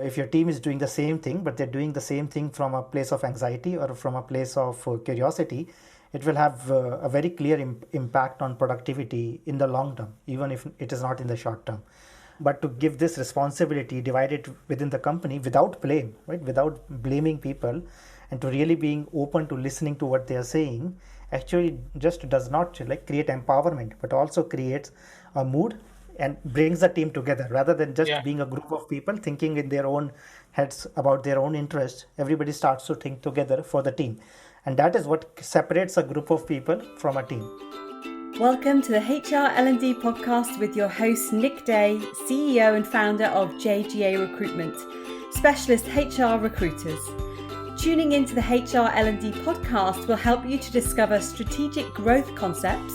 If your team is doing the same thing, but they're doing the same thing from a place of anxiety or from a place of curiosity, it will have a very clear impact on productivity in the long term, even if it is not in the short term. But to give this responsibility, divide it within the company without blame, right? Without blaming people, and to really being open to listening to what they are saying, actually just does not like create empowerment, but also creates a mood and brings the team together rather than just being a group of people thinking in their own heads about their own interests. Everybody starts to think together for the team. And that is what separates a group of people from a team. Welcome to the HR L&D Podcast with your host, Nick Day, CEO and founder of JGA Recruitment, specialist HR recruiters. Tuning into the HR L&D Podcast will help you to discover strategic growth concepts,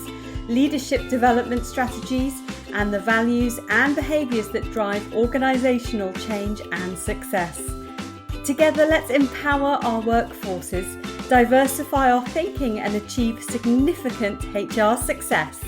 leadership development strategies, and the values and behaviours that drive organisational change and success. Together, let's empower our workforces, diversify our thinking, and achieve significant HR success.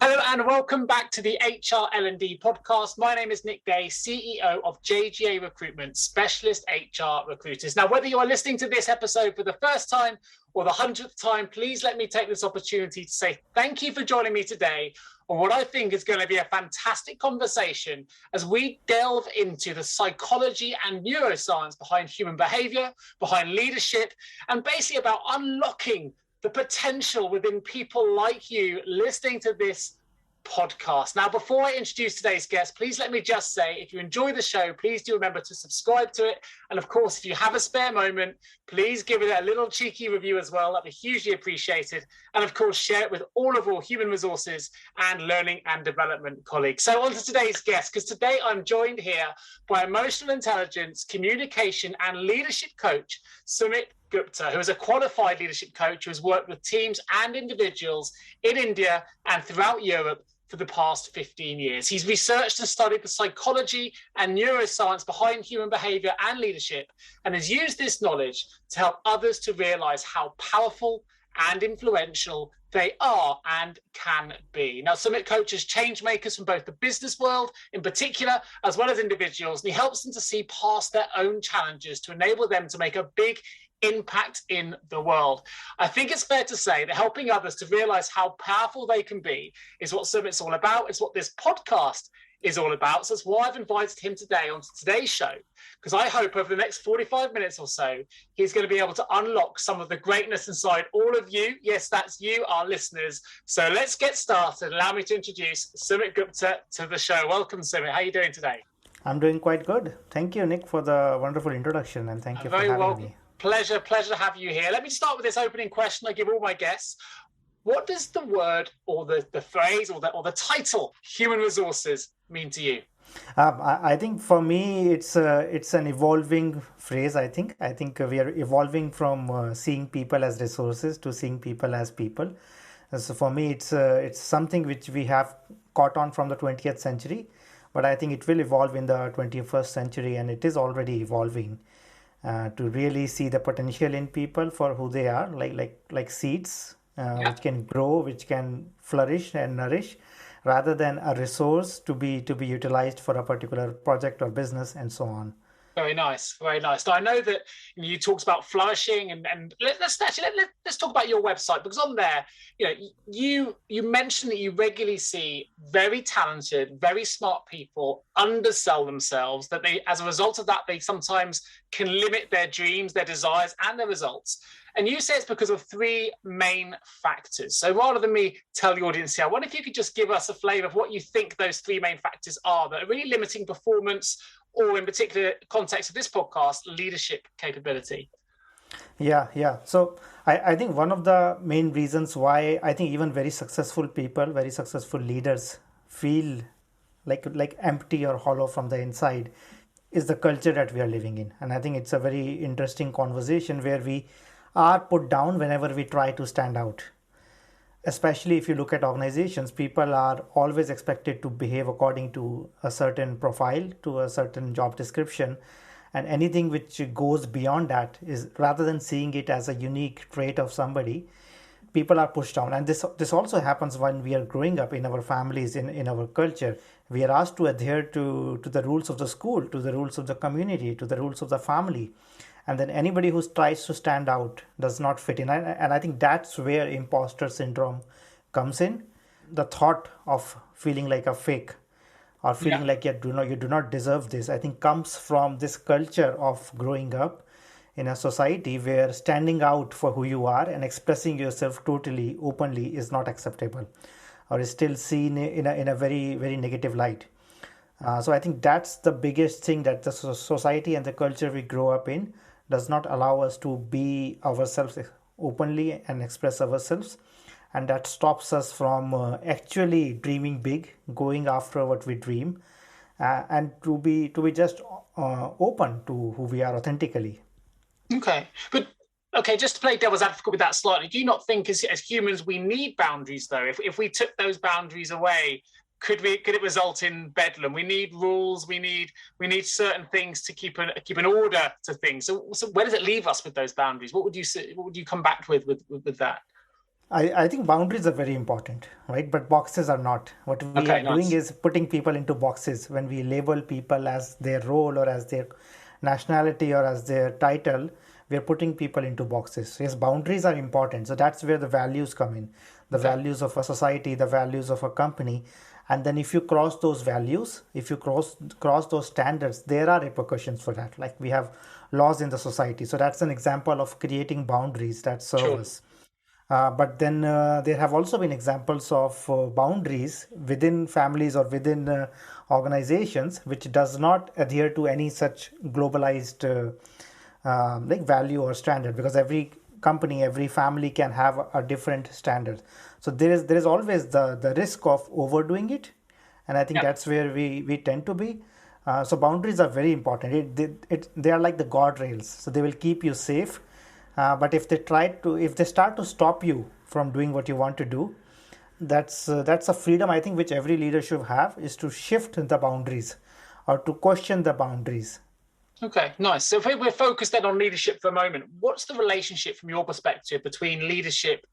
Hello and welcome back to the HR L&D Podcast. My name is Nick Day, CEO of JGA Recruitment, specialist HR recruiters. Now, whether you are listening to this episode for the first time or the 100th time, please let me take this opportunity to say thank you for joining me today on what I think is going to be a fantastic conversation as we delve into the psychology and neuroscience behind human behavior, behind leadership, and basically about unlocking the potential within people like you listening to this podcast. Now, before I introduce today's guest, please let me just say, if you enjoy the show, please do remember to subscribe to it. And of course, if you have a spare moment, please give it a little cheeky review as well. That'd be hugely appreciated. And of course, share it with all of our human resources and learning and development colleagues. So on to today's guest, because today I'm joined here by emotional intelligence, communication, and leadership coach, Sumit Gupta, who is a qualified leadership coach who has worked with teams and individuals in India and throughout Europe for the past 15 years. He's researched and studied the psychology and neuroscience behind human behavior and leadership, and has used this knowledge to help others to realize how powerful and influential they are and can be. Now, Sumit coaches changemakers from both the business world in particular, as well as individuals, and he helps them to see past their own challenges to enable them to make a big impact in the world. I think it's fair to say that helping others to realize how powerful they can be is what Sumit's all about. It's what this podcast is all about. So that's why I've invited him today onto today's show, because I hope over the next 45 minutes or so, he's going to be able to unlock some of the greatness inside all of you. Yes, that's you, our listeners. So let's get started. Allow me to introduce Sumit Gupta to the show. Welcome, Sumit. How are you doing today? I'm doing quite good. Thank you, Nick, for the wonderful introduction, and thank you for having me. Pleasure to have you here. Let me start with this opening question I give all my guests. What does the word or the phrase or the title human resources mean to you? I think for me, it's an evolving phrase. I think we are evolving from seeing people as resources to seeing people as people. So for me, it's something which we have caught on from the 20th century, but I think it will evolve in the 21st century, and it is already evolving. To really see the potential in people for who they are, like seeds, which can grow, which can flourish and nourish, rather than a resource to be utilized for a particular project or business and so on. Very nice, very nice. Now, I know that you talked about flourishing, and let's talk about your website, because on there, you mentioned that you regularly see very talented, very smart people undersell themselves. That they, as a result of that, they sometimes can limit their dreams, their desires, and their results. And you say it's because of three main factors. So rather than me tell the audience here, I wonder if you could just give us a flavour of what you think those three main factors are that are really limiting performance, or in particular context of this podcast, leadership capability. Yeah. So I think one of the main reasons why I think even very successful people, very successful leaders feel like empty or hollow from the inside is the culture that we are living in. And I think it's a very interesting conversation where we are put down whenever we try to stand out. Especially if you look at organizations, people are always expected to behave according to a certain profile, to a certain job description, and anything which goes beyond that is, rather than seeing it as a unique trait of somebody, people are pushed down. And this also happens when we are growing up in our families, in our culture. We are asked to adhere to the rules of the school, to the rules of the community, to the rules of the family. And then anybody who tries to stand out does not fit in. And I think that's where imposter syndrome comes in. The thought of feeling like a fake or feeling like you do not deserve this, I think comes from this culture of growing up in a society where standing out for who you are and expressing yourself totally openly is not acceptable, or is still seen in a very, very negative light. So I think that's the biggest thing, that the society and the culture we grow up in does not allow us to be ourselves openly and express ourselves. And that stops us from actually dreaming big, going after what we dream, and to be just open to who we are authentically. Okay. But okay, just to play devil's advocate with that slightly, do you not think as humans we need boundaries though? If we took those boundaries away, could it result in bedlam? We need rules, we need certain things to keep an order to things. So where does it leave us with those boundaries? What would you come back with that? I think boundaries are very important, right? But boxes are not. What we are doing is putting people into boxes. When we label people as their role or as their nationality or as their title, we are putting people into boxes. Yes, boundaries are important. So that's where the values come in. The values of a society, the values of a company. And then if you cross those values, if you cross those standards, there are repercussions for that. Like we have laws in the society. So that's an example of creating boundaries that serve us. But then there have also been examples of boundaries within families or within organizations which does not adhere to any such globalized like value or standard, because every company, every family can have a different standard. So there is always the risk of overdoing it, and I think that's where we tend to be. So boundaries are very important. They are like the guardrails, so they will keep you safe. But if they start to stop you from doing what you want to do, that's a freedom I think which every leader should have, is to shift the boundaries or to question the boundaries. Okay, nice. So if we're focused then on leadership for a moment, what's the relationship from your perspective between leadership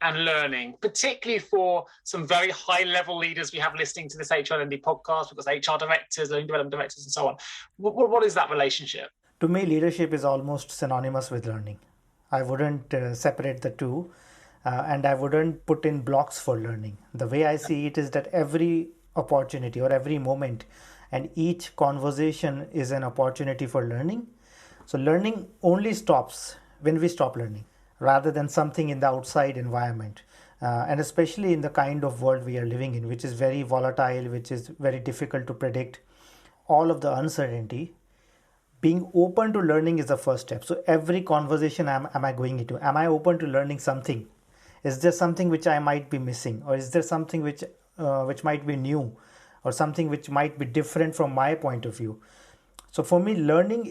and learning, particularly for some very high-level leaders we have listening to this HR L&D podcast, because HR directors, learning development directors, and so on? What is that relationship? To me, leadership is almost synonymous with learning. I wouldn't separate the two, and I wouldn't put in blocks for learning. The way I see it is that every opportunity or every moment and each conversation is an opportunity for learning. So learning only stops when we stop learning, rather than something in the outside environment. And especially in the kind of world we are living in, which is very volatile, which is very difficult to predict, all of the uncertainty, being open to learning is the first step. So every conversation am I going into, am I open to learning something? Is there something which I might be missing? Or is there something which might be new? Or something which might be different from my point of view? So for me, learning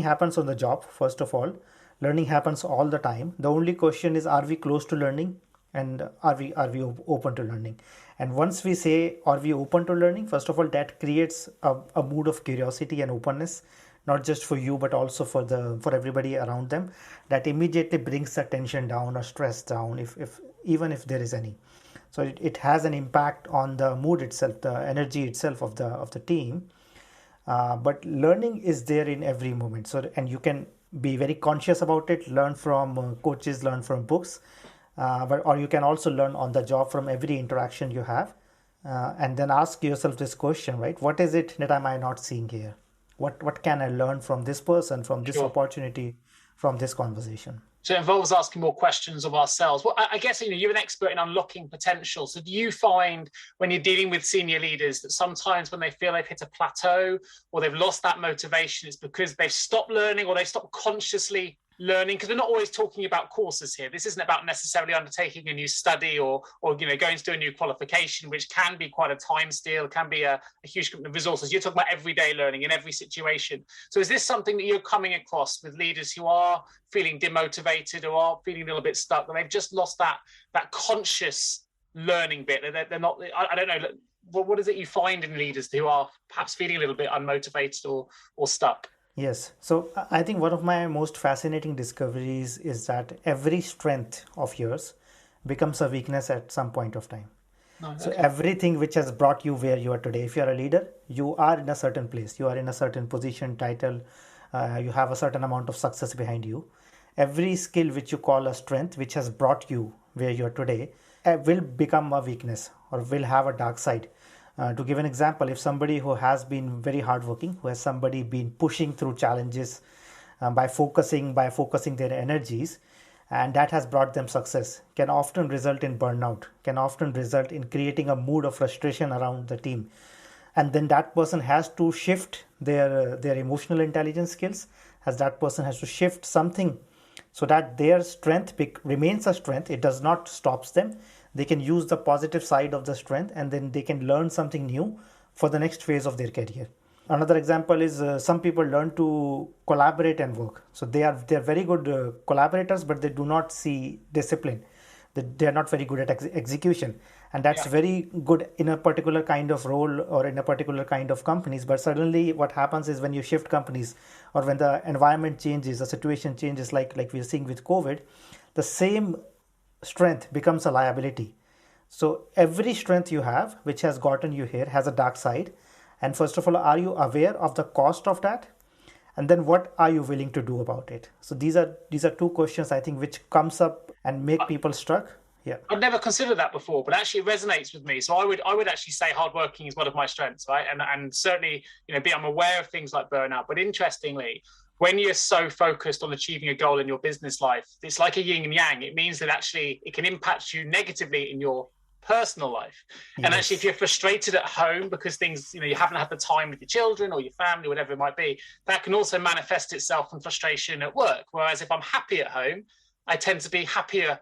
happens on the job, first of all. Learning happens all the time. The only question is, are we close to learning? And are we open to learning? And once we say, are we open to learning? First of all, that creates a mood of curiosity and openness, not just for you, but also for everybody around them. That immediately brings the tension down or stress down, even if there is any. So it has an impact on the mood itself, the energy itself of the team. But learning is there in every moment. So, and you can be very conscious about it. Learn from coaches, learn from books, or you can also learn on the job from every interaction you have, and then ask yourself this question, right? What is it that am I not seeing here? What can I learn from this person, from this opportunity, from this conversation? So it involves asking more questions of ourselves. Well, I guess you're an expert in unlocking potential. So do you find when you're dealing with senior leaders that sometimes when they feel they've hit a plateau or they've lost that motivation, it's because they've stopped learning or they've stopped consciously learning? Because we're not always talking about courses here. This isn't about necessarily undertaking a new study or going to do a new qualification, which can be quite a time steal, can be a huge commitment of resources. You're talking about everyday learning in every situation. So is this something that you're coming across with leaders who are feeling demotivated or are feeling a little bit stuck, that they've just lost that conscious learning bit? They're not, I don't know, what is it you find in leaders who are perhaps feeling a little bit unmotivated or stuck? Yes. So I think one of my most fascinating discoveries is that every strength of yours becomes a weakness at some point of time. No, So okay. everything which has brought you where you are today, if you are a leader, you are in a certain place, you are in a certain position, title, you have a certain amount of success behind you. Every skill which you call a strength, which has brought you where you are today, will become a weakness or will have a dark side. To give an example, if somebody who has been very hardworking, who has somebody been pushing through challenges by focusing their energies, and that has brought them success, can often result in burnout, can often result in creating a mood of frustration around the team. And then that person has to shift their emotional intelligence skills, as that person has to shift something so that their strength remains a strength. It does not stops them. They can use the positive side of the strength, and then they can learn something new for the next phase of their career. Another example is some people learn to collaborate and work. So they're very good collaborators, but they do not see discipline. They are not very good at execution, and that's Yeah. very good in a particular kind of role or in a particular kind of companies. But suddenly, what happens is when you shift companies, or when the environment changes, the situation changes, like we're seeing with COVID, the same strength becomes a liability. So every strength you have, which has gotten you here, has a dark side. And first of all, are you aware of the cost of that? And then what are you willing to do about it? So these are two questions, I think, which comes up and make people stuck. Yeah. I've never considered that before, but actually it resonates with me. So I would actually say hardworking is one of my strengths, right? And certainly, I'm aware of things like burnout. But interestingly, when you're so focused on achieving a goal in your business life, it's like a yin and yang. It means that actually it can impact you negatively in your personal life. And actually, if Yes. you're frustrated at home because things, you haven't had the time with your children or your family, whatever it might be, that can also manifest itself in frustration at work. Whereas if I'm happy at home, I tend to be happier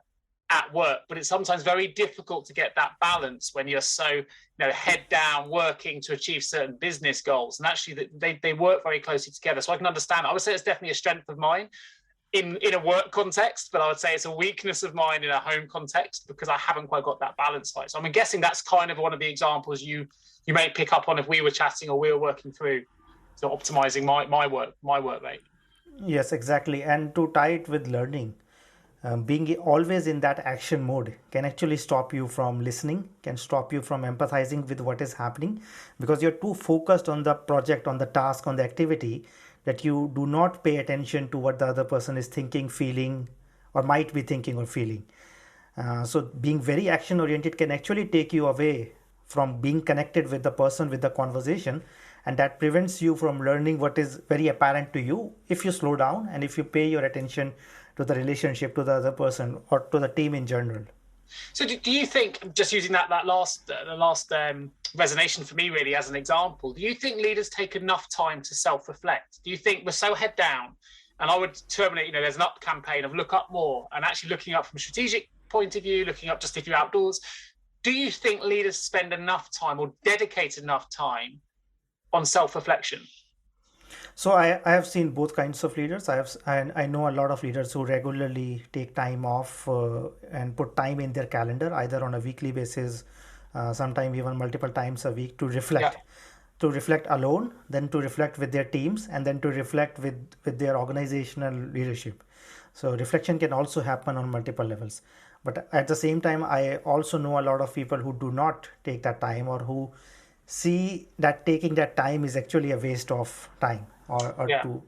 at work. But it's sometimes very difficult to get that balance when you're so head down working to achieve certain business goals. And actually they work very closely together. So I can understand. I would say it's definitely a strength of mine in a work context, but I would say it's a weakness of mine in a home context because I haven't quite got that balance right. So I'm guessing that's kind of one of the examples you may pick up on if we were chatting or we were working through so optimizing my work rate. Yes, exactly. And to tie it with learning, being always in that action mode can actually stop you from listening, can stop you from empathizing with what is happening, because you're too focused on the project, on the task, on the activity, that you do not pay attention to what the other person is thinking, feeling, or might be thinking or feeling. So being very action oriented can actually take you away from being connected with the person, with the conversation, and that prevents you from learning what is very apparent to you if you slow down and if you pay your attention to the relationship, to the other person, or to the team in general. So do you think, just using the last resonation for me really as an example, do you think leaders take enough time to self-reflect? Do you think we're so head down? And I would terminate, there's an up campaign of look up more and actually looking up from a strategic point of view, looking up just if you're outdoors. Do you think leaders spend enough time or dedicate enough time on self-reflection? So I have seen both kinds of leaders. I know a lot of leaders who regularly take time off and put time in their calendar, either on a weekly basis, sometimes even multiple times a week, to reflect. Yeah. To reflect alone, then to reflect with their teams, and then to reflect with their organizational leadership. So reflection can also happen on multiple levels. But at the same time, I also know a lot of people who do not take that time, or who see that taking that time is actually a waste of time, or Yeah. to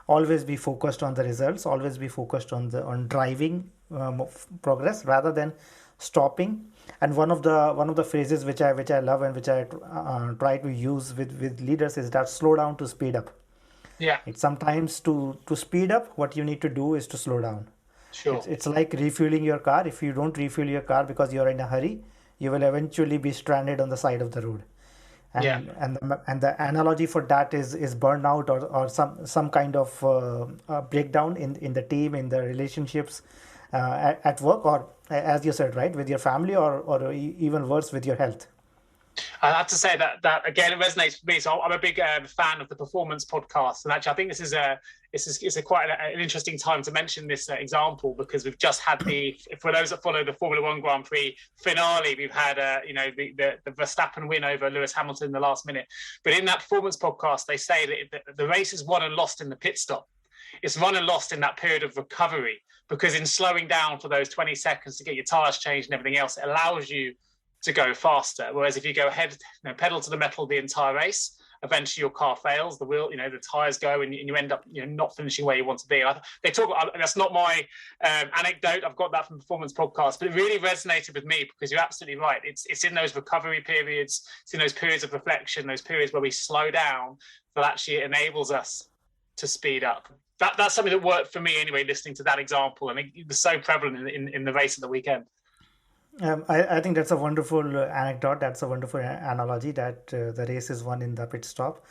always be focused on the results, always be focused on driving progress rather than stopping. And one of the phrases which I love and which I try to use with leaders is that slow down to speed up. Yeah. It's sometimes to speed up, what you need to do is to slow down. Sure. It's like refueling your car. If you don't refuel your car because you're in a hurry, you will eventually be stranded on the side of the road. And Yeah. and the analogy for that is burnout, or some kind of breakdown in the team, in the relationships, at work, or as you said, right, with your family, or even worse, with your health. I have to say that again, it resonates with me. So I'm a big fan of the Performance Podcast, and actually, I think this is quite an interesting time to mention this example, because we've just had for those that follow the Formula One Grand Prix finale, we've had the Verstappen win over Lewis Hamilton in the last minute. But in that Performance Podcast, they say that the race is won and lost in the pit stop. It's won and lost in that period of recovery, because in slowing down for those 20 seconds to get your tires changed and everything else, it allows you to go faster. Whereas if you go ahead, pedal to the metal the entire race, eventually your car fails, the wheel, the tires go, and you end up, not finishing where you want to be. They talk about, that's not my anecdote. I've got that from Performance Podcast, but it really resonated with me because you're absolutely right. It's in those recovery periods, it's in those periods of reflection, those periods where we slow down, that actually enables us to speed up. That's something that worked for me anyway, listening to that example, and it was so prevalent in the race of the weekend. I think that's a wonderful anecdote. That's a wonderful analogy that the race is won in the pit stop.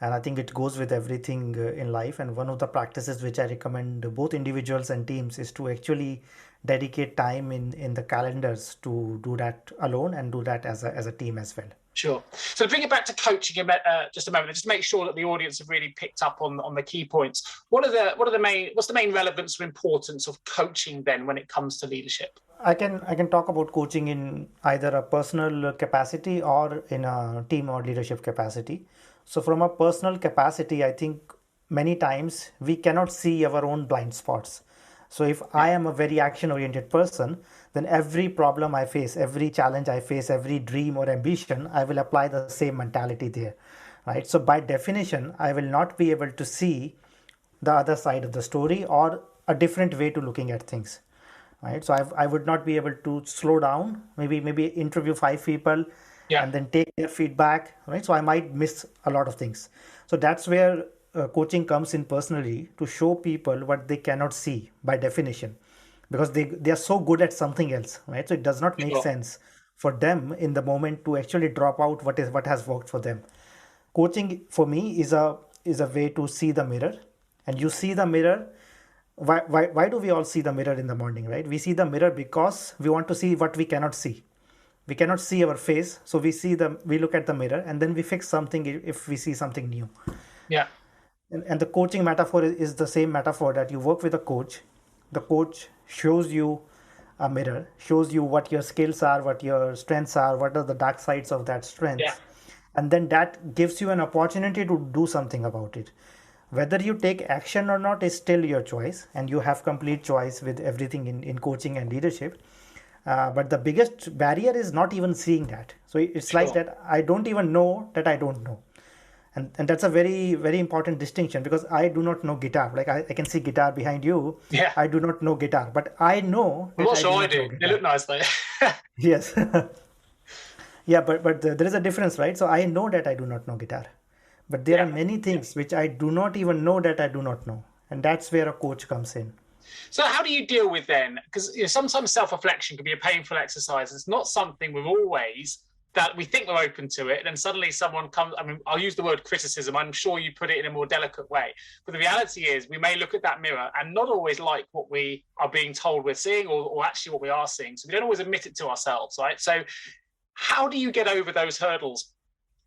And I think it goes with everything in life. And one of the practices which I recommend both individuals and teams is to actually dedicate time in the calendars to do that alone and do that as a team as well. Sure. So to bring it back to coaching in just a moment, just to make sure that the audience have really picked up on the key points. What's the main relevance or importance of coaching then when it comes to leadership? I can talk about coaching in either a personal capacity or in a team or leadership capacity. So from a personal capacity, I think many times we cannot see our own blind spots. So if I am a very action-oriented person, then every problem I face, every challenge I face, every dream or ambition, I will apply the same mentality there, right? So by definition, I will not be able to see the other side of the story or a different way to looking at things, right? So I would not be able to slow down, maybe interview 5 people and then take their feedback, right? So I might miss a lot of things. So that's where coaching comes in personally, to show people what they cannot see by definition, because they are so good at something else, right? So it does not make sense for them in the moment to actually drop out what has worked for them. Coaching for me is a way to see the mirror, and you see the mirror. Why do we all see the mirror in the morning, right? We see the mirror because we want to see what we cannot see. We cannot see our face, so we look at the mirror and then we fix something if we see something new. Yeah. And the coaching metaphor is the same metaphor, that you work with a coach. The coach shows you a mirror, shows you what your skills are, what your strengths are, what are the dark sides of that strength. Yeah. And then that gives you an opportunity to do something about it. Whether you take action or not is still your choice, and you have complete choice with everything in coaching and leadership. But the biggest barrier is not even seeing that. So it's like that I don't even know that I don't know. And that's a very, very important distinction, because I do not know guitar. Like I can see guitar behind you. Yeah. I do not know guitar, but I know. I'm not sure I do. They look nice though. Yes. Yeah, but there is a difference, right? So I know that I do not know guitar, but there are many things which I do not even know that I do not know. And that's where a coach comes in. So how do you deal with then? Because sometimes self-reflection can be a painful exercise. It's not something we're always that we think we're open to it, and then suddenly someone comes, I'll use the word criticism, I'm sure you put it in a more delicate way, but the reality is we may look at that mirror and not always like what we are being told we're seeing, or actually what we are seeing, so we don't always admit it to ourselves, right? So how do you get over those hurdles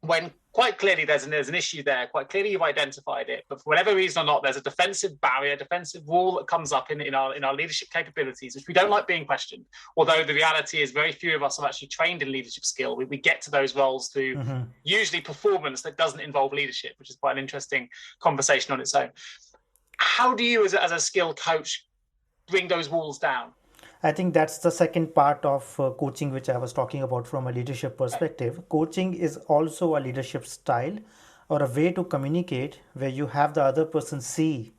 when quite clearly there's an issue there, quite clearly you've identified it, but for whatever reason or not, there's a defensive barrier, defensive wall that comes up in our leadership capabilities, which we don't like being questioned. Although the reality is very few of us are actually trained in leadership skill. We get to those roles through usually performance that doesn't involve leadership, which is quite an interesting conversation on its own. How do you, as a skilled coach, bring those walls down? I think that's the second part of coaching, which I was talking about from a leadership perspective. Right. Coaching is also a leadership style, or a way to communicate where you have the other person see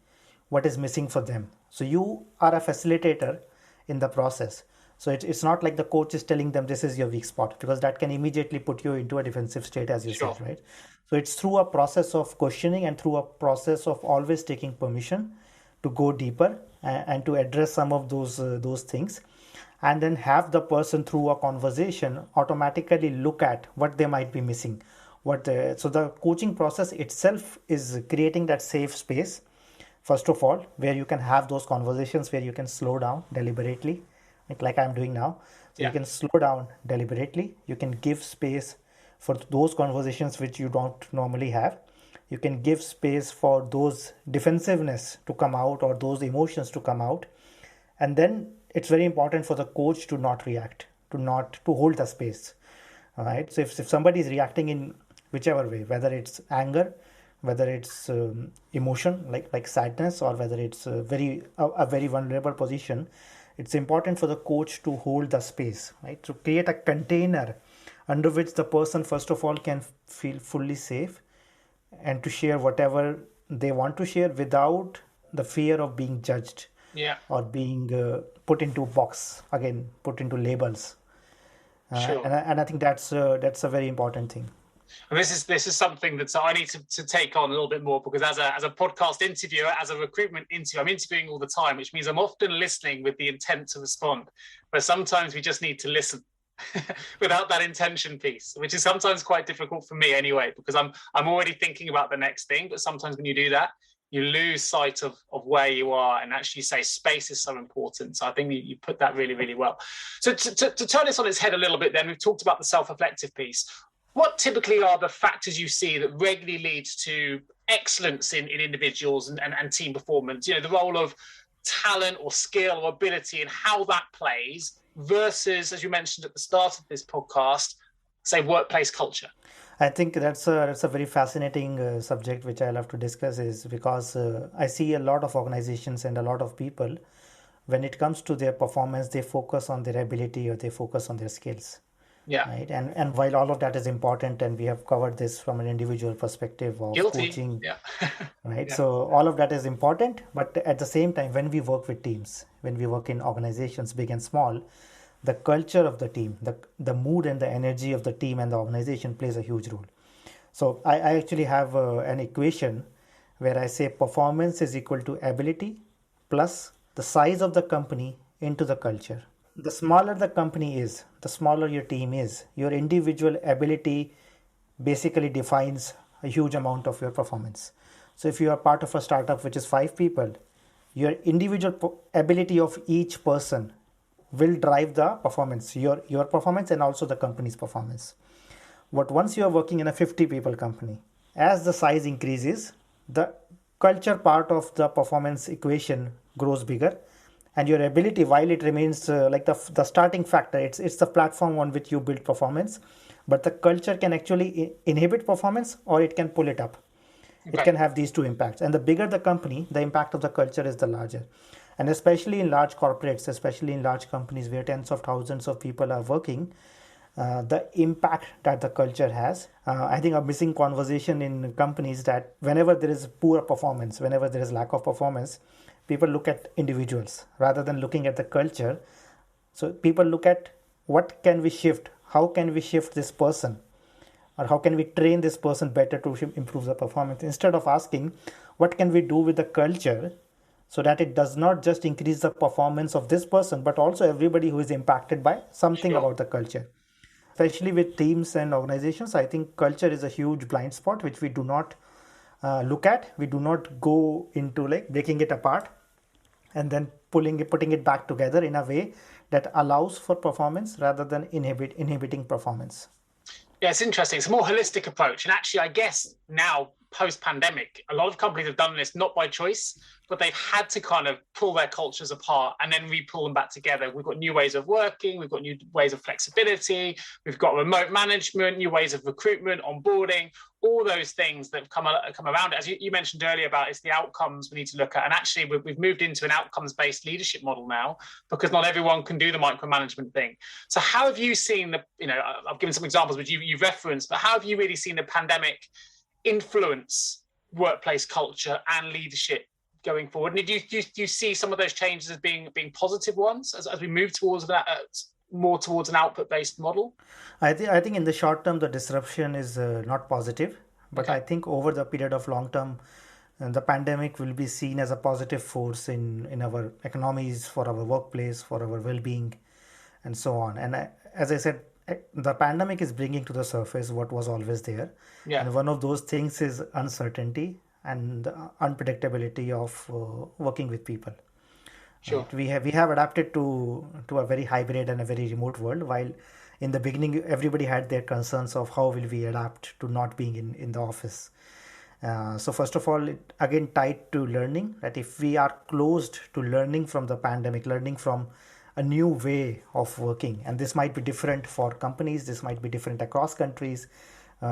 what is missing for them. So you are a facilitator in the process. So it's not like the coach is telling them this is your weak spot, because that can immediately put you into a defensive state, as you said, right? So it's through a process of questioning and through a process of always taking permission to go deeper and to address some of those things, and then have the person through a conversation automatically look at what they might be missing. So the coaching process itself is creating that safe space, first of all, where you can have those conversations where you can slow down deliberately, like I'm doing now. So you can slow down deliberately. You can give space for those conversations which you don't normally have. You can give space for those defensiveness to come out, or those emotions to come out. And then it's very important for the coach to not react, to hold the space. All right. So if somebody is reacting in whichever way, whether it's anger, whether it's emotion like sadness, or whether it's a very vulnerable position, it's important for the coach to hold the space, right? To create a container under which the person, first of all, can feel fully safe and to share whatever they want to share without the fear of being judged Yeah, or being put into a box, again, put into labels. sure. And I think that's a very important thing. And this is something that I need to take on a little bit more, because as a podcast interviewer, as a recruitment interviewer, I'm interviewing all the time, which means I'm often listening with the intent to respond. But sometimes we just need to listen without that intention piece, which is sometimes quite difficult for me anyway, because I'm already thinking about the next thing. But sometimes when you do that, you lose sight of where you are, and actually say space is so important. So I think you put that really, really well. So to turn this on its head a little bit, then we've talked about the self-reflective piece. What typically are the factors you see that regularly leads to excellence in individuals and team performance? The role of talent or skill or ability and how that plays versus, as you mentioned at the start of this podcast, say workplace culture. I think that's a very fascinating subject which I love to discuss, is because I see a lot of organizations and a lot of people, when it comes to their performance, they focus on their ability or they focus on their skills. Yeah. Right. And while all of that is important, and we have covered this from an individual perspective of Guilty. coaching, Yeah. right? Yeah. So all of that is important. But at the same time, when we work with teams, when we work in organizations, big and small, the culture of the team, the mood and the energy of the team and the organization plays a huge role. So I actually have an equation where I say performance is equal to ability plus the size of the company into the culture. The smaller the company is, the smaller your team is, your individual ability basically defines a huge amount of your performance. So if you are part of a startup which is 5 people, your individual ability of each person will drive the performance, your performance and also the company's performance. But once you are working in a 50 people company, as the size increases, the culture part of the performance equation grows bigger. And your ability, while it remains like the starting factor, it's the platform on which you build performance, but the culture can actually inhibit performance or it can pull it up. Okay. It can have these two impacts. And the bigger the company, the impact of the culture is the larger. And especially in large corporates, especially in large companies where tens of thousands of people are working, the impact that the culture has. I think a missing conversation in companies that whenever there is poor performance, whenever there is lack of performance, people look at individuals rather than looking at the culture. So people look at what can we shift? How can we shift this person? Or how can we train this person better to improve the performance? Instead of asking, what can we do with the culture so that it does not just increase the performance of this person, but also everybody who is impacted by something about the culture. Especially with teams and organizations, I think culture is a huge blind spot which we do not look at. We do not go into like breaking it apart and then putting it back together in a way that allows for performance rather than inhibiting performance. Yeah, it's interesting. It's a more holistic approach. And actually, I guess now, post-pandemic, a lot of companies have done this not by choice, but they've had to kind of pull their cultures apart and then re-pull them back together. We've got new ways of working. We've got new ways of flexibility. We've got remote management, new ways of recruitment, onboarding, all those things that have come around it. As you mentioned earlier about it's the outcomes we need to look at. And actually, we've moved into an outcomes-based leadership model now because not everyone can do the micromanagement thing. So how have you seen I've given some examples, which you've referenced, but how have you really seen the pandemic influence workplace culture and leadership going forward? And do you see some of those changes as being positive ones as we move towards that more towards an output-based model? I think in the short term the disruption is not positive, but okay. I think over the period of long term, the pandemic will be seen as a positive force in our economies, for our workplace, for our well-being, and so on. And as I said, the pandemic is bringing to the surface what was always there. Yeah. And one of those things is uncertainty and the unpredictability of working with people. Sure. Right? We have adapted to a very hybrid and a very remote world, while in the beginning everybody had their concerns of how will we adapt to not being in the office. So first of all, it again tied to learning, that if we are closed to learning from the pandemic, learning from a new way of working, and this might be different for companies, this might be different across countries,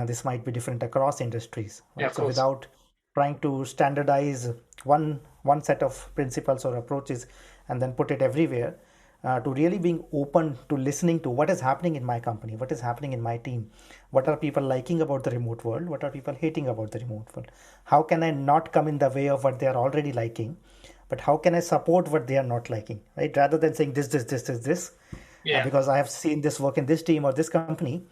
this might be different across industries. Right? Yeah, so without trying to standardize one set of principles or approaches and then put it everywhere, to really being open to listening to what is happening in my company, what is happening in my team, what are people liking about the remote world, what are people hating about the remote world, how can I not come in the way of what they are already liking, but how can I support what they are not liking, right? Rather than saying this, because I have seen this work in this team or this company,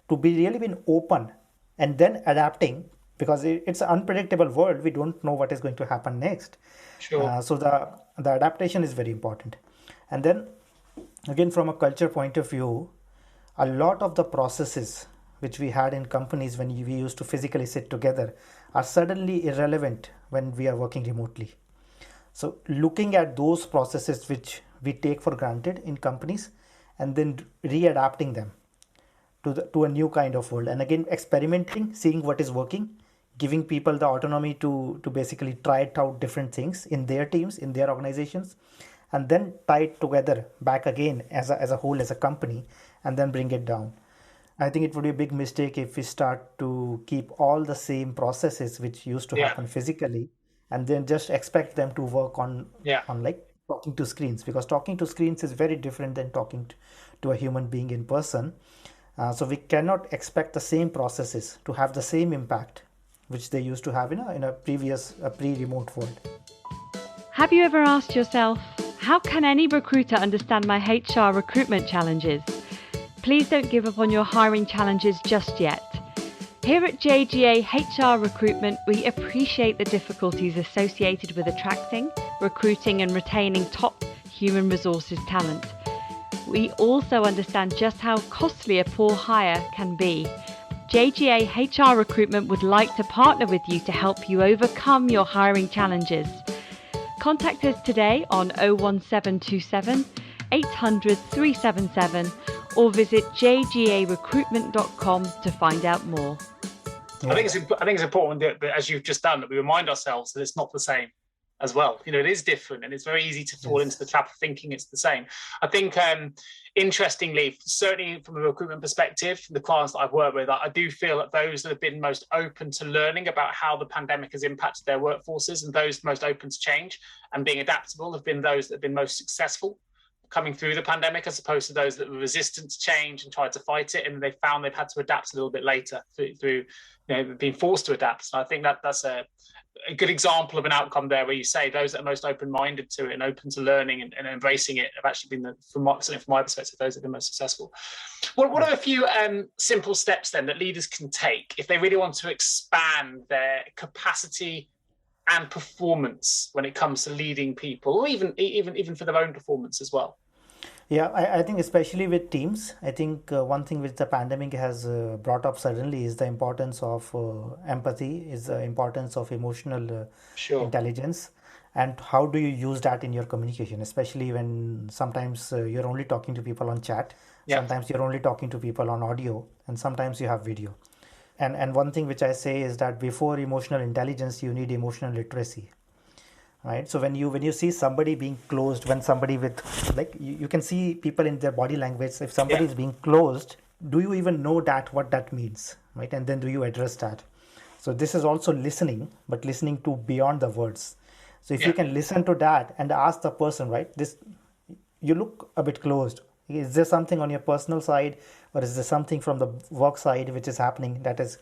to be really being open and then adapting, because it's an unpredictable world. We don't know what is going to happen next. Sure. So the adaptation is very important. And then again, from a culture point of view, a lot of the processes which we had in companies when we used to physically sit together are suddenly irrelevant when we are working remotely. So looking at those processes which we take for granted in companies and then readapting them to a new kind of world, and again experimenting, seeing what is working, giving people the autonomy to basically try it out different things in their teams, in their organizations, and then tie it together back again as a whole, as a company, and then bring it down. I think it would be a big mistake if we start to keep all the same processes which used to happen physically and then just expect them to work on like talking to screens, because talking to screens is very different than talking to a human being in person. So we cannot expect the same processes to have the same impact which they used to have in a pre-remote world. Have you ever asked yourself, how can any recruiter understand my HR recruitment challenges? Please don't give up on your hiring challenges just yet. Here at JGA HR Recruitment, we appreciate the difficulties associated with attracting, recruiting and retaining top human resources talent. We also understand just how costly a poor hire can be. JGA HR Recruitment would like to partner with you to help you overcome your hiring challenges. Contact us today on 01727 800 377 or visit jgarecruitment.com to find out more. I think it's important that, as you've just done, that we remind ourselves that it's not the same as well. It is different, and it's very easy to fall into the trap of thinking it's the same. I think, interestingly, certainly from a recruitment perspective, the clients that I've worked with, I do feel that those that have been most open to learning about how the pandemic has impacted their workforces and those most open to change and being adaptable have been those that have been most successful coming through the pandemic, as opposed to those that were resistant to change and tried to fight it, and they found they've had to adapt a little bit later through being forced to adapt. So I think that's a good example of an outcome there, where you say those that are most open-minded to it and open to learning and embracing it have actually been, certainly from my perspective, those that have been most successful. What are a few simple steps then that leaders can take if they really want to expand their capacity and performance when it comes to leading people, or even for their own performance as well? Yeah, I think especially with teams, I think one thing which the pandemic has brought up suddenly is the importance of empathy, is the importance of emotional intelligence, and how do you use that in your communication, especially when sometimes you're only talking to people on chat, sometimes you're only talking to people on audio, and sometimes you have video. And one thing which I say is that before emotional intelligence, you need emotional literacy. Right. So when you see somebody being closed, when somebody with you can see people in their body language. If somebody is being closed, do you even know what that means? Right. And then do you address that? So this is also listening, but listening to beyond the words. So if you can listen to that and ask the person, right, you look a bit closed. Is there something on your personal side, or is there something from the work side which is happening that is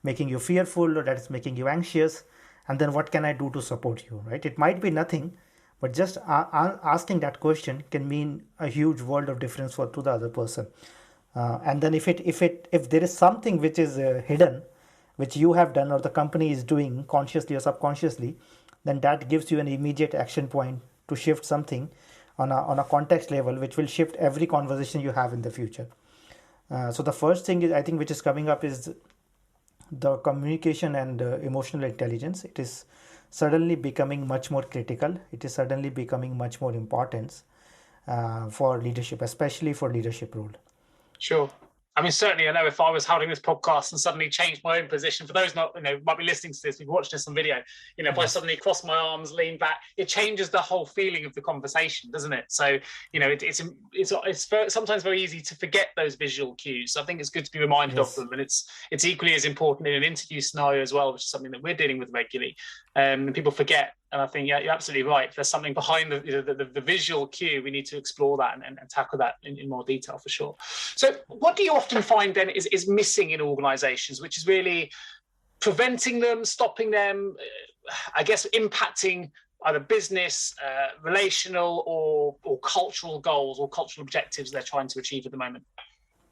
making you fearful or that is making you anxious? And then what can I do to support you, right? It might be nothing, but just asking that question can mean a huge world of difference to the other person. And then if there is something which is hidden, which you have done or the company is doing consciously or subconsciously, then that gives you an immediate action point to shift something on a context level, which will shift every conversation you have in the future. So the first thing I think which is coming up is the communication and emotional intelligence. It is suddenly becoming much more critical. It is suddenly becoming much more important for leadership, especially for leadership role. Sure. I mean, certainly, I know if I was holding this podcast and suddenly changed my own position, for those not, might be listening to this, we've watched this on video, if I suddenly cross my arms, lean back, it changes the whole feeling of the conversation, doesn't it? So, it's sometimes very easy to forget those visual cues. So I think it's good to be reminded of them. And it's equally as important in an interview scenario as well, which is something that we're dealing with regularly. And people forget And I think, yeah, you're absolutely right. If there's something behind the visual cue, we need to explore that and tackle that in more detail for sure. So what do you often find then is missing in organizations, which is really preventing them, stopping them, I guess, impacting either business, relational or cultural goals or cultural objectives they're trying to achieve at the moment?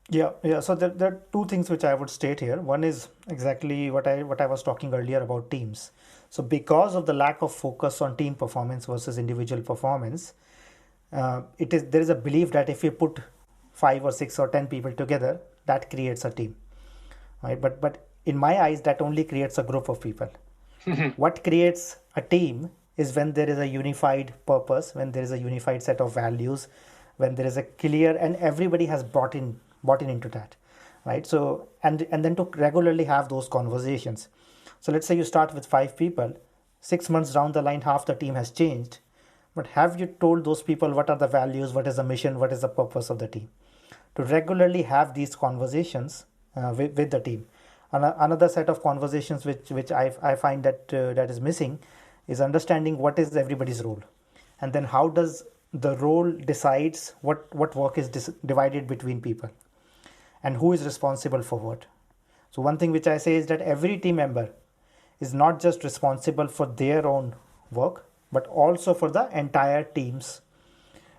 Yeah. So there are two things which I would state here. One is exactly what I was talking earlier about teams. So because of the lack of focus on team performance versus individual performance, there is a belief that if you put 5 or 6 or 10 people together, that creates a team, right? But in my eyes, that only creates a group of people. What creates a team is when there is a unified purpose, when there is a unified set of values, when there is a clear and everybody has bought in into that, right? So and then to regularly have those conversations. So let's say you start with 5 people, 6 months down the line, half the team has changed. But have you told those people what are the values, what is the mission, what is the purpose of the team? To regularly have these conversations with the team. Another set of conversations which I find that is missing is understanding what is everybody's role, and then how does the role decides what work is divided between people, and who is responsible for what. So one thing which I say is that every team member is not just responsible for their own work, but also for the entire team's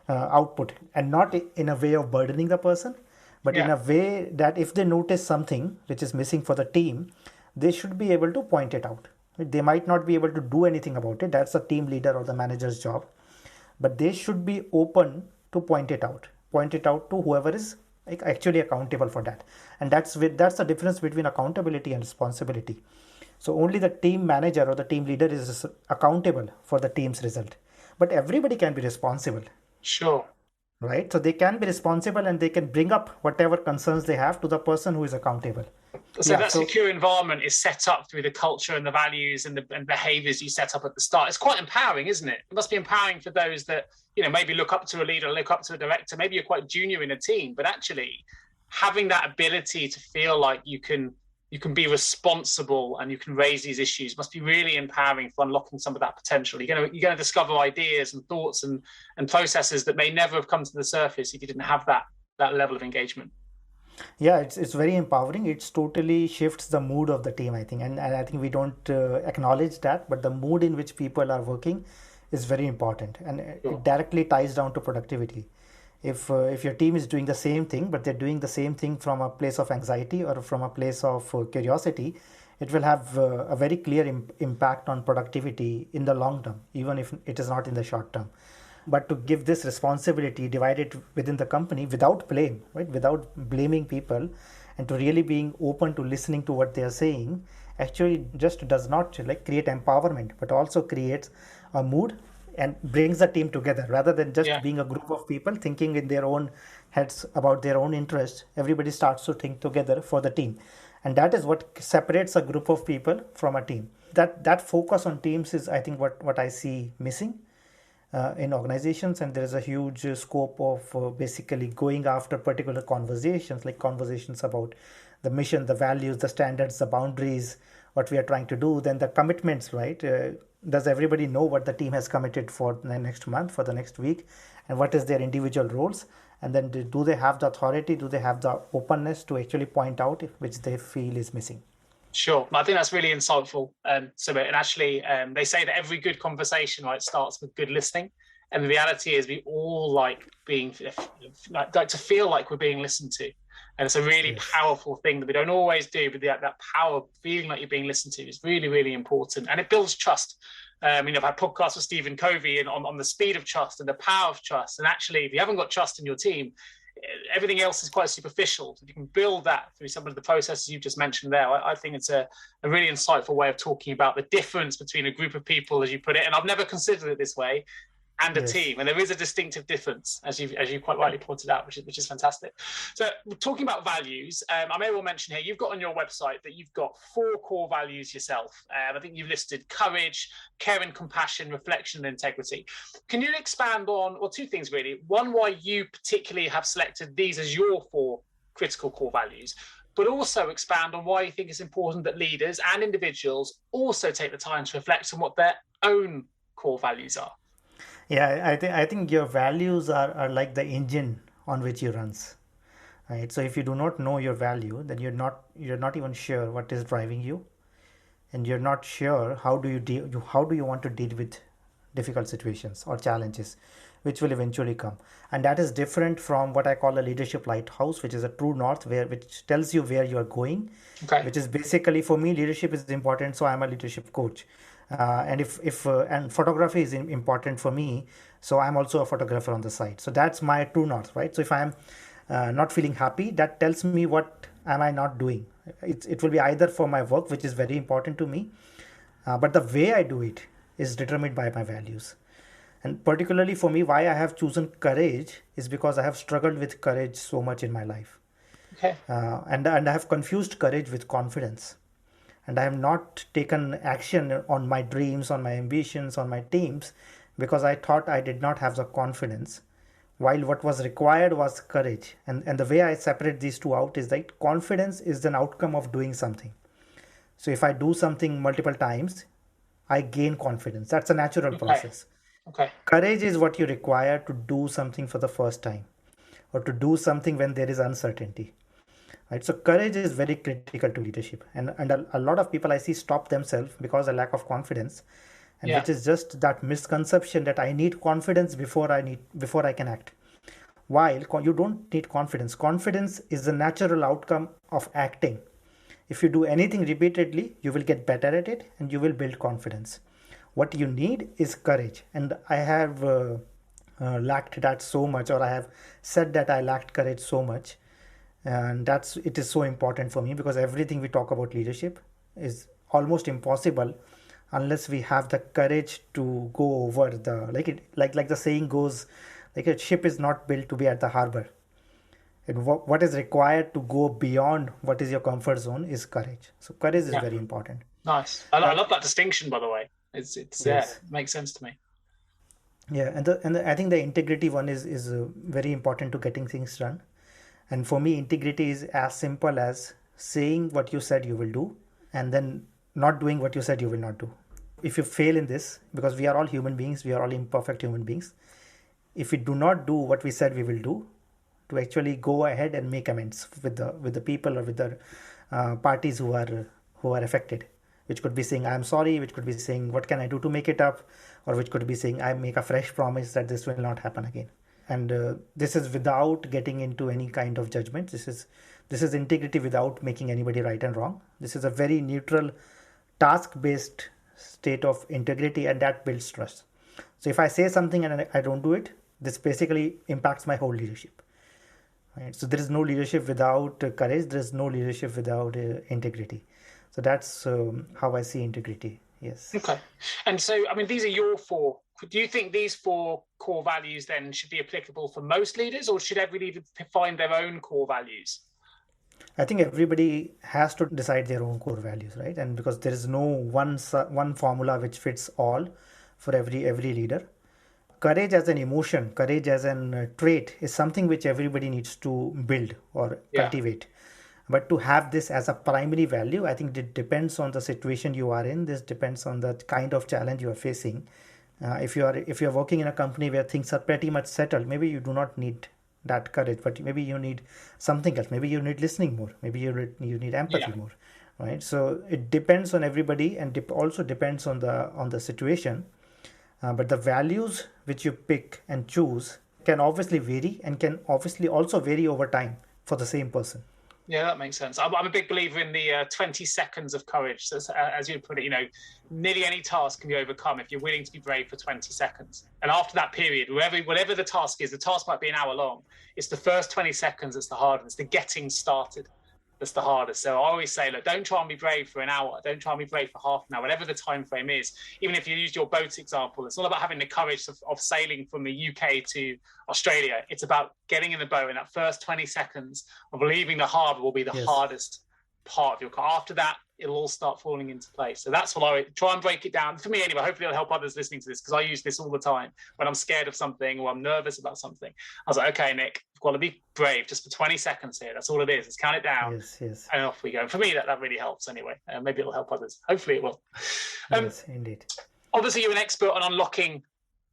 output, and not in a way of burdening the person, but in a way that if they notice something which is missing for the team, they should be able to point it out. They might not be able to do anything about it. That's the team leader or the manager's job. But they should be open to point it out to whoever is actually accountable for that. And that's the difference between accountability and responsibility. So only the team manager or the team leader is accountable for the team's result. But everybody can be responsible. Sure. Right? So they can be responsible and they can bring up whatever concerns they have to the person who is accountable. So that secure environment is set up through the culture and the values and behaviors you set up at the start. It's quite empowering, isn't it? It must be empowering for those that, maybe look up to a leader, look up to a director. Maybe you're quite junior in a team, but actually having that ability to feel like you can be responsible and you can raise these issues must be really empowering for unlocking some of that potential. You're going to discover ideas and thoughts and processes that may never have come to the surface if you didn't have that level of engagement. Yeah, it's very empowering. It totally shifts the mood of the team, I think. And I think we don't acknowledge that, but the mood in which people are working is very important. And it directly ties down to productivity. If your team is doing the same thing, but they're doing the same thing from a place of anxiety or from a place of curiosity, it will have a very clear impact on productivity in the long term, even if it is not in the short term. But to give this responsibility, divide it within the company without blame, right? Without blaming people, and to really being open to listening to what they are saying, actually just does not create empowerment, but also creates a mood and brings the team together rather than just being a group of people thinking in their own heads about their own interests. Everybody starts to think together for the team. And that is what separates a group of people from a team. That focus on teams is, I think, what I see missing in organizations. And there is a huge scope of basically going after particular conversations, like conversations about the mission, the values, the standards, the boundaries, what we are trying to do, then the commitments, right? Does everybody know what the team has committed for the next month, for the next week, and what is their individual roles? And then do they have the authority? Do they have the openness to actually point out which they feel is missing? Sure. I think that's really insightful, Sumit. And actually, they say that every good conversation, right, starts with good listening. And the reality is we all like to feel like we're being listened to. And it's a really powerful thing that we don't always do, but that power of feeling like you're being listened to is really, really important. And it builds trust. I've had podcasts with Stephen Covey on the speed of trust and the power of trust. And actually, if you haven't got trust in your team, everything else is quite superficial. If you can build that through some of the processes you've just mentioned there, I think it's a really insightful way of talking about the difference between a group of people, as you put it. And I've never considered it this way, and a team. And there is a distinctive difference, as you quite rightly pointed out, which is fantastic. So talking about values, I may well mention here, you've got on your website that you've got 4 core values yourself. I think you've listed courage, care and compassion, reflection and integrity. Can you expand on, well, 2 things really. One, why you particularly have selected these as your 4 critical core values, but also expand on why you think it's important that leaders and individuals also take the time to reflect on what their own core values are? Yeah, I think your values are like the engine on which you runs. Right. So if you do not know your value, then you're not even sure what is driving you, and you're not sure how do you want to deal with difficult situations or challenges which will eventually come. And that is different from what I call a leadership lighthouse, which is a true north, which tells you where you are going. Okay. Which is basically, for me, leadership is important, so I'm a leadership coach. And if and photography is important for me, so I'm also a photographer on the side. So that's my true north, right? So if I'm not feeling happy, that tells me what am I not doing. It will be either for my work, which is very important to me, but the way I do it is determined by my values. And particularly for me, why I have chosen courage is because I have struggled with courage so much in my life. Okay. And I have confused courage with confidence. And I have not taken action on my dreams, on my ambitions, on my teams, because I thought I did not have the confidence, while what was required was courage. And the way I separate these two out is that confidence is an outcome of doing something. So if I do something multiple times, I gain confidence. That's a natural process. Okay. Courage is what you require to do something for the first time, or to do something when there is uncertainty. Right? So courage is very critical to leadership, and a lot of people I see stop themselves because of lack of confidence, and which is just that misconception that I need confidence before I can act. While you don't need confidence. Confidence is the natural outcome of acting. If you do anything repeatedly, you will get better at it, and you will build confidence. What you need is courage, and I have lacked that so much, or I have said that I lacked courage so much. And it is so important for me, because everything we talk about leadership is almost impossible unless we have the courage to go over like the saying goes, like a ship is not built to be at the harbor. And what is required to go beyond what is your comfort zone is courage. So courage is very important. Nice. I love that distinction, by the way. It's yes. It makes sense to me. Yeah, and I think the integrity one is very important to getting things done. And for me, integrity is as simple as saying what you said you will do, and then not doing what you said you will not do. If you fail in this, because we are all human beings, we are all imperfect human beings. If we do not do what we said we will do, to actually go ahead and make amends with the people or with the parties who are affected, which could be saying I'm sorry, which could be saying what can I do to make it up, or which could be saying I make a fresh promise that this will not happen again. And this is without getting into any kind of judgment. This is integrity without making anybody right and wrong. This is a very neutral, task-based state of integrity, and that builds trust. So if I say something and I don't do it, this basically impacts my whole leadership. Right? So there is no leadership without courage. There is no leadership without integrity. So that's how I see integrity. Yes. Okay. And so, I mean, these are your four. Do you think these four core values then should be applicable for most leaders, or should every leader find their own core values? I think everybody has to decide their own core values, right? And because there is no one formula which fits all for every leader. Courage as an emotion, courage as a trait is something which everybody needs to build or cultivate. But to have this as a primary value, I think it depends on the situation you are in. This depends on the kind of challenge you are facing. If you are working in a company where things are pretty much settled, maybe you do not need that courage, but maybe you need something else. Maybe you need listening more. Maybe you need empathy more, right? So it depends on everybody, and also depends on the situation. But the values which you pick and choose can obviously vary, and can obviously also vary over time for the same person. Yeah, that makes sense. I'm a big believer in the 20 seconds of courage. So, as you put it, nearly any task can be overcome if you're willing to be brave for 20 seconds. And after that period, whatever the task is, the task might be an hour long. It's the first 20 seconds that's the hardest. It's the getting started that's the hardest. So I always say, look, don't try and be brave for an hour. Don't try and be brave for half an hour, whatever the time frame is. Even if you use your boat example, it's not about having the courage of sailing from the UK to Australia. It's about getting in the boat, and that first 20 seconds of leaving the harbour will be the hardest part of your car. After that, it'll all start falling into place. So that's what I try and break it down. For me anyway, hopefully it'll help others listening to this, because I use this all the time when I'm scared of something or I'm nervous about something. I was like, okay, Nick, you've got to be brave just for 20 seconds here. That's all it is. Let's count it down. Yes. And off we go. For me, that really helps anyway. Maybe it'll help others. Hopefully it will. Yes, indeed. Obviously, you're an expert on unlocking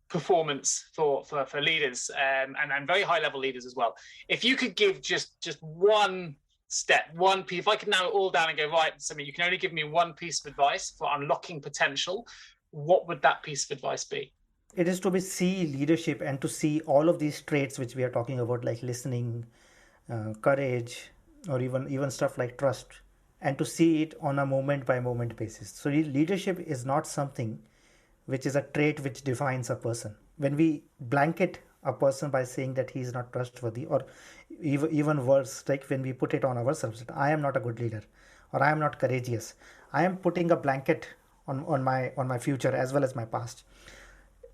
performance for leaders and very high level leaders as well. If you could give just one step, one piece, if I could narrow it all down and go, right, Sumit, you can only give me one piece of advice for unlocking potential, what would that piece of advice be? It is to be see leadership and to see all of these traits which we are talking about, like listening, courage, or even stuff like trust, and to see it on a moment by moment basis. So leadership is not something which is a trait which defines a person. When we blanket a person by saying that he is not trustworthy, or even worse, like when we put it on ourselves, that I am not a good leader or I am not courageous, I am putting a blanket on my future as well as my past.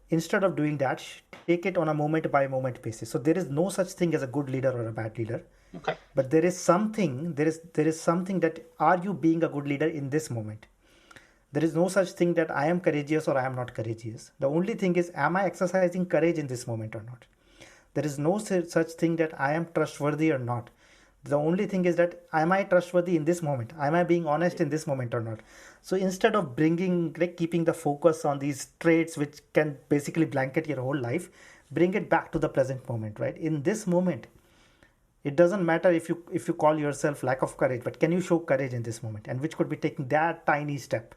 Instead of doing that, take it on a moment by moment basis. So there is no such thing as a good leader or a bad leader. Okay. But there is something that, are you being a good leader in this moment? There is no such thing that I am courageous or I am not courageous. The only thing is, am I exercising courage in this moment or not? There is no such thing that I am trustworthy or not. The only thing is that, am I trustworthy in this moment? Am I being honest in this moment or not? So instead of keeping the focus on these traits which can basically blanket your whole life, bring it back to the present moment, right? In this moment, it doesn't matter if you call yourself lack of courage, but can you show courage in this moment? And which could be taking that tiny step.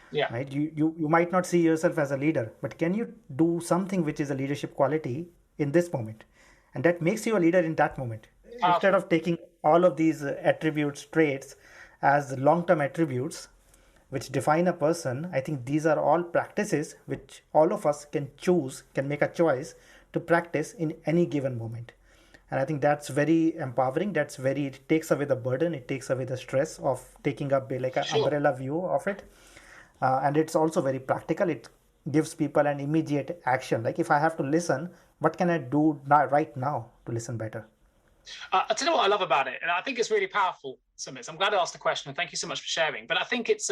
Yeah. Right. You might not see yourself as a leader, but can you do something which is a leadership quality in this moment? And that makes you a leader in that moment. Instead of taking all of these attributes, traits as long-term attributes which define a person, I think these are all practices which all of us can make a choice to practice in any given moment. And I think that's very empowering. It takes away the burden. It takes away the stress of taking up like an umbrella view of it. And it's also very practical. It gives people an immediate action. Like, if I have to listen, what can I do right now to listen better? I'll tell you what I love about it, and I think it's really powerful, Sumit. I'm glad I asked the question, and thank you so much for sharing. But I think it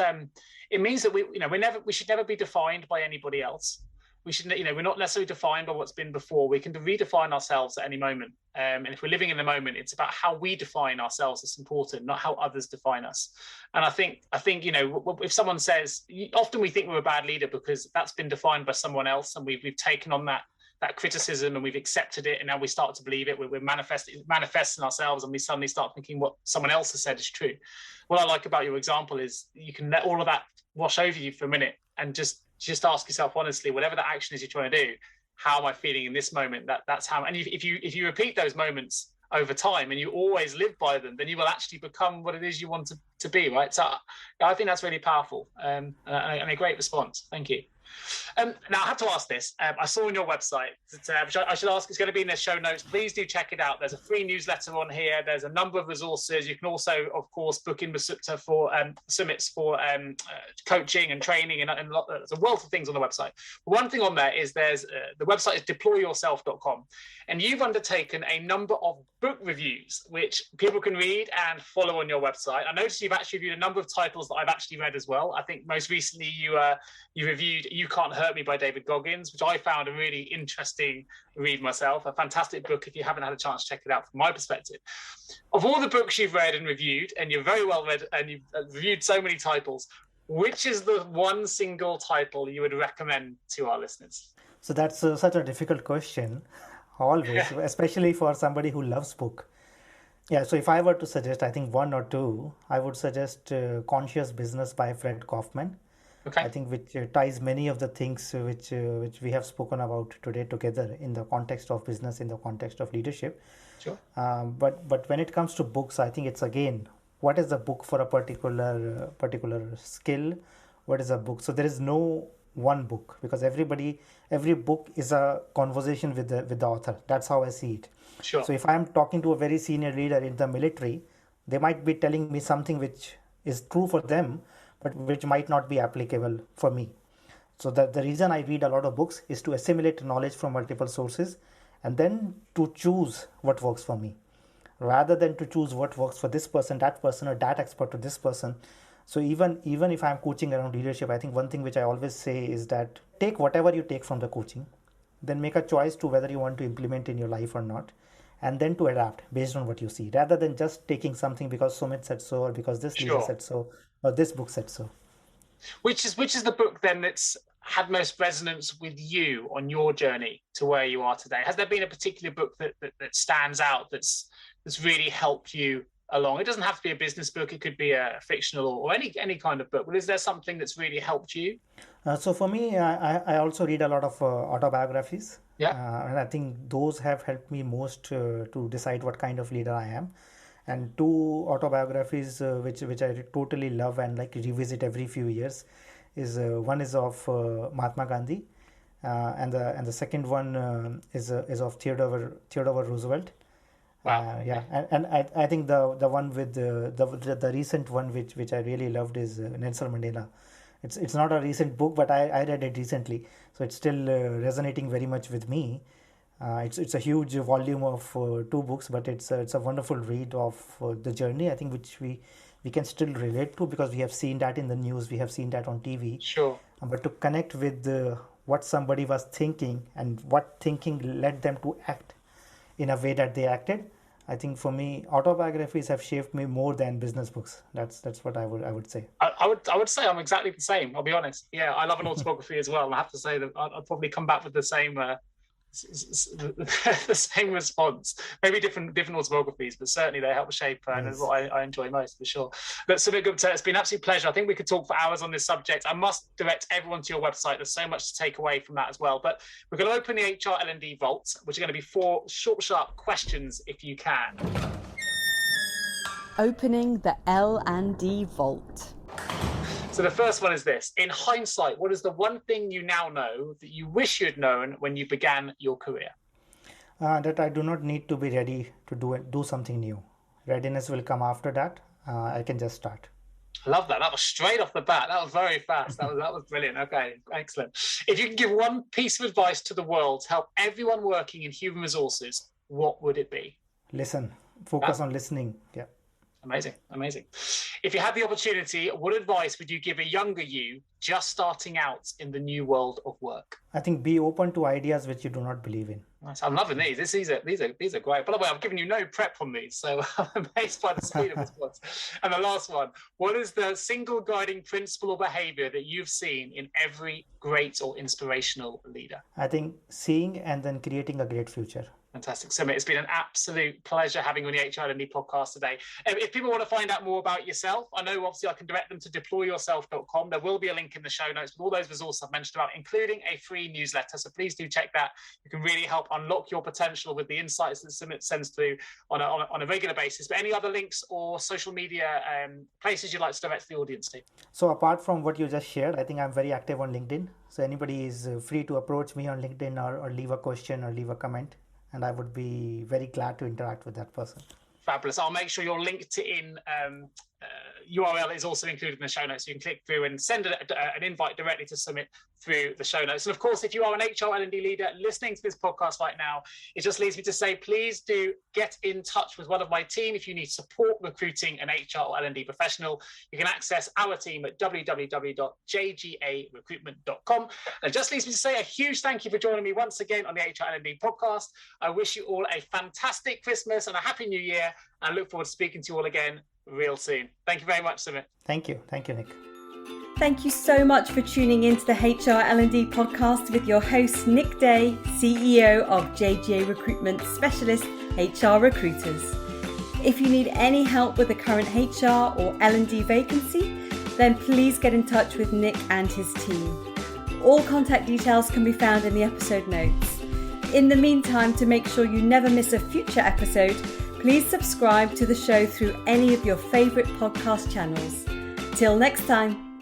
means that we should never be defined by anybody else. We should, we're not necessarily defined by what's been before. We can redefine ourselves at any moment. And if we're living in the moment, it's about how we define ourselves that's important, not how others define us. And I think, if someone says, often we think we're a bad leader because that's been defined by someone else, and we've taken on that criticism and we've accepted it, and now we start to believe it. We're manifesting ourselves, and we suddenly start thinking what someone else has said is true. What I like about your example is you can let all of that wash over you for a minute and just ask yourself honestly, whatever the action is you're trying to do, how am I feeling in this moment? That's how. And if you repeat those moments over time and you always live by them, then you will actually become what it is you want to be, right? So I think that's really powerful and a great response. Thank you. Now I have to ask this. I saw on your website, which I should ask, it's going to be in the show notes. Please do check it out. There's a free newsletter on here. There's a number of resources. You can also, of course, book in with Sumit's for coaching and training, and there's a wealth of things on the website. But one thing on there is the website is deployyourself.com, and you've undertaken a number of book reviews which people can read and follow on your website. I noticed you've actually reviewed a number of titles that I've actually read as well. I think most recently you reviewed You Can't Hurt Me by David Goggins, which I found a really interesting read myself. A fantastic book if you haven't had a chance to check it out from my perspective. Of all the books you've read and reviewed, and you're very well read and you've reviewed so many titles, which is the one single title you would recommend to our listeners? So that's such a difficult question, always, especially for somebody who loves book. Yeah, so if I were to suggest, I think one or two, I would suggest Conscious Business by Fred Kaufman. Okay. I think which ties many of the things which we have spoken about today together in the context of business, in the context of leadership. Sure. But when it comes to books, I think it's again, what is the book for a particular skill? What is a book? So there is no one book, because every book is a conversation with the author. That's how I see it. Sure. So if I'm talking to a very senior leader in the military, they might be telling me something which is true for them, but which might not be applicable for me. So the reason I read a lot of books is to assimilate knowledge from multiple sources and then to choose what works for me, rather than to choose what works for this person, or that expert to this person. So even if I'm coaching around leadership, I think one thing which I always say is that take whatever you take from the coaching, then make a choice to whether you want to implement in your life or not, and then to adapt based on what you see, rather than just taking something because Sumit said so, or because this leader said so, or this book said so. Which is the book then that's had most resonance with you on your journey to where you are today? Has there been a particular book that stands out that's really helped you along? It doesn't have to be a business book. It could be a fictional or any kind of book. But is there something that's really helped you? So for me, I also read a lot of autobiographies. Yeah. And I think those have helped me most to decide what kind of leader I am. And two autobiographies which I totally love and like revisit every few years is one is of Mahatma Gandhi, and the second one is of Theodore Roosevelt. Wow. And I think the one with the recent one which I really loved is Nelson Mandela. It's not a recent book, but I read it recently, so it's still resonating very much with me. It's a huge volume of 2 books, but it's a wonderful read of the journey, I think, which we can still relate to because we have seen that in the news, we have seen that on TV. Sure. But to connect with what somebody was thinking and what thinking led them to act in a way that they acted, I think for me, autobiographies have shaped me more than business books. That's what I would say. I would say I'm exactly the same. I'll be honest. Yeah, I love an autobiography as well. And I have to say that I'll probably come back with the same the same response. Maybe different autobiographies, but certainly they help shape and is what I enjoy most, for sure. But Sumit Gupta, it's been an absolute pleasure. I think we could talk for hours on this subject. I must direct everyone to your website. There's so much to take away from that as well. But we're going to open the HR L&D vault, which are going to be 4 short, sharp questions, if you can. Opening the L&D vault. So the first one is this. In hindsight, what is the one thing you now know that you wish you'd known when you began your career? That I do not need to be ready to do something new. Readiness will come after that. I can just start. I love that. That was straight off the bat. That was very fast. That was brilliant. Okay, excellent. If you could give one piece of advice to the world to help everyone working in human resources, what would it be? Listen. Focus on listening. Yeah. Amazing. If you had the opportunity, what advice would you give a younger you just starting out in the new world of work? I think be open to ideas which you do not believe in. Nice. I'm loving these. These are great. By the way, I've given you no prep on these, so I'm amazed by the speed of response. And the last one, what is the single guiding principle or behavior that you've seen in every great or inspirational leader? I think seeing and then creating a great future. Fantastic. Sumit, it's been an absolute pleasure having you on the HR L&D podcast today. If people want to find out more about yourself, I know obviously I can direct them to deployyourself.com. There will be a link in the show notes with all those resources I've mentioned about, including a free newsletter. So please do check that. You can really help unlock your potential with the insights that Sumit sends through on a regular basis. But any other links or social media places you'd like to direct the audience to? So apart from what you just shared, I think I'm very active on LinkedIn. So anybody is free to approach me on LinkedIn or leave a question or leave a comment. And I would be very glad to interact with that person. Fabulous. I'll make sure your LinkedIn URL is also included in the show notes. So you can click through and send an invite directly to Sumit through the show notes. And of course, if you are an HR L&D leader listening to this podcast right now, it just leaves me to say, please do get in touch with one of my team. If you need support recruiting an HR or L&D professional, you can access our team at www.jgarecruitment.com. And it just leaves me to say a huge thank you for joining me once again on the HR L&D podcast. I wish you all a fantastic Christmas and a happy New Year. And I look forward to speaking to you all again real soon. Thank you very much, Sumit. Thank you, Nick. Thank you so much for tuning into the HR L&D podcast with your host, Nick Day, CEO of JGA Recruitment Specialist HR Recruiters. If you need any help with the current HR or L&D vacancy, then please get in touch with Nick and his team. All contact details can be found in the episode notes. In the meantime, to make sure you never miss a future episode, please subscribe to the show through any of your favourite podcast channels. Till next time.